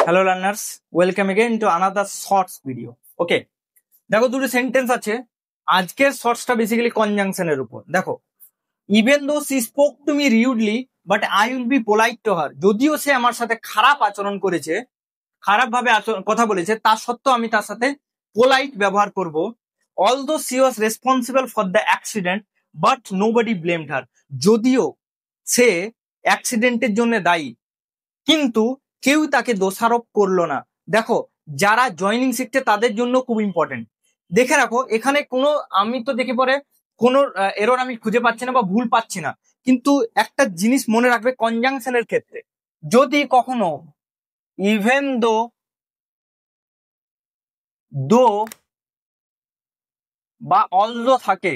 Hello learners, welcome again to another shorts video. Okay, দেখো দুটো sentence আছে। আজকের শর্টসটা বেসিক্যালি কনজাংশনের উপর। দেখো, even though she spoke to me rudely but I will be polite to her. যদিও সে আমার সাথে খারাপ আচরণ করেছে, খারাপ ভাবে কথা বলেছে, তা সত্ত্বেও আমি তার সাথে পোলাইট ব্যবহার করব। Although she was responsible for the accident but nobody blamed her. যদিও সে অ্যাক্সিডেন্টের জন্য দায়ী, কিন্তু কেউ তাকে দোষারোপ করলো না। দেখো, যারা জয়েনিং শিখছে তাদের জন্য খুব ইম্পর্টেন্ট। দেখে রাখো, এখানে কোনো, আমি তো দেখে পরে কোনো এরর আমি খুঁজে পাচ্ছি না বা ভুল পাচ্ছি না, কিন্তু একটা জিনিস মনে রাখবে কনজাংশনের ক্ষেত্রে, যদি কখনো ইভেন দো, দো বা অলদো থাকে,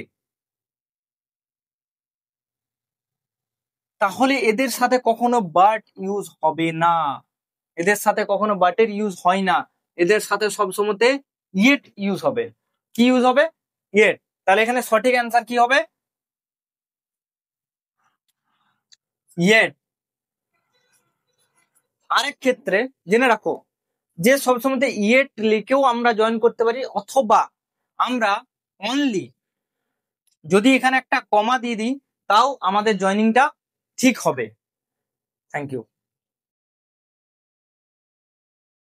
তাহলে এদের সাথে কখনো বাট ইউজ হবে না। এদের সাথে কখনো বাটের ইউজ হয় না। এদের সাথে সবসময়তে ইয়েট ইউজ হবে। কি ইউজ হবে? ইয়েট। তাহলে এখানে সঠিক অ্যান্সার কি হবে? ইয়েট। আরেক ক্ষেত্রে জেনে রাখো যে সবসময়তে ইয়েট লিখেও আমরা জয়েন করতে পারি, অথবা আমরা অনলি যদি এখানে একটা কমা দিয়ে দিই তাও আমাদের জয়েনিংটা ঠিক হবে। Thank you.